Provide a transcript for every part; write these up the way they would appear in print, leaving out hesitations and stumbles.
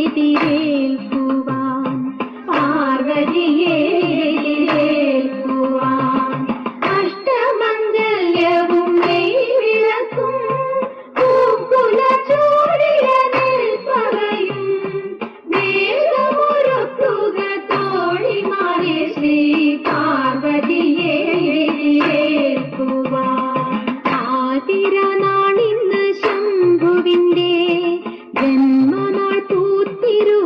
എതിരേൽക്കുവാൻ പാർവതിയെ എതിരേൽക്കുവാൻ അഷ്ടമംഗല്യവും നെയ്വിളക്കും പൂക്കുല ചൂടിയ നെൽപ്പറയും വേഗമൊരുക്കുക തോഴിമാരെ ശ്രീ പാർവതിയെ എതിരേൽക്കുവാൻ ആതിരനാളിന്ന് ശംഭുവിന്റെ ജന്മനാൾ പൂത്തിരുവാതിരയായി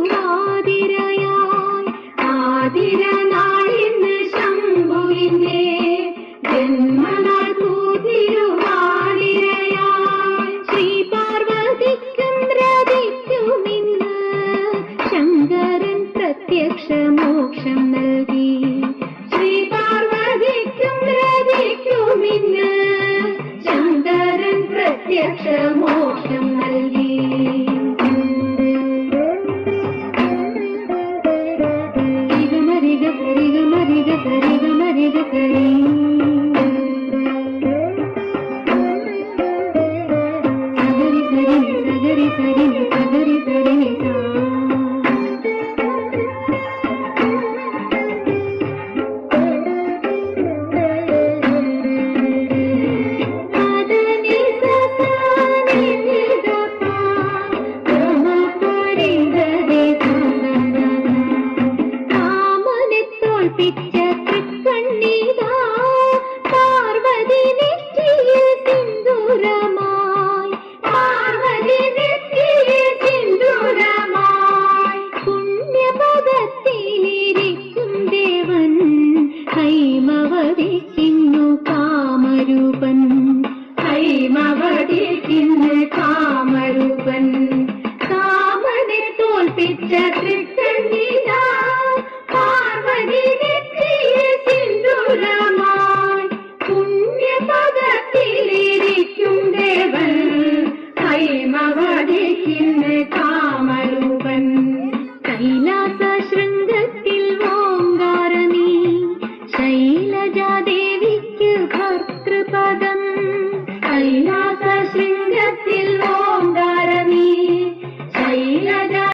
ആതിരനാളിന്ന് ശംഭുവിന്റെ ജന്മനാൾ പൂത്തിരുവാതിരയായി ശ്രീ പാർവതിക്കും രതിക്കുമിന്ന് ശങ്കരൻ പ്രത്യക്ഷ മോക്ഷം നൽകി ശ്രീ പാർവതിക്കും രതിക്കുമിന്ന് ശങ്കരൻ പ്രത്യക്ഷ മോക്ഷം നൽകി ഗമരിഗ സരി ഗമരിഗ സരി ഗമരിഗ സരി സഗരി സരി സഗരി സരി സ പിച്ച തൃക്കണ്ണീതാ പാർവതി നെറ്റിയിൽ സിന്ദൂരമായി പാർവതി നെറ്റിയിൽ സിന്ദൂരമായി പുണ്യപദത്തിലിരിക്കും ദേവൻ ഹൈമവതിക്കുന്നു കാമരൂപൻ ഹൈമവതിക്കുന്നു കാമരൂപൻ കാമനെ തോൽപ്പിച്ച തൃക്കണ്ണീതാ പാർവതി നെറ്റിയിൽ സിന്ദൂരമായി പുണ്യപദത്തിലിരിക്കും ദേവൻ ഹൈമവതിക്ക്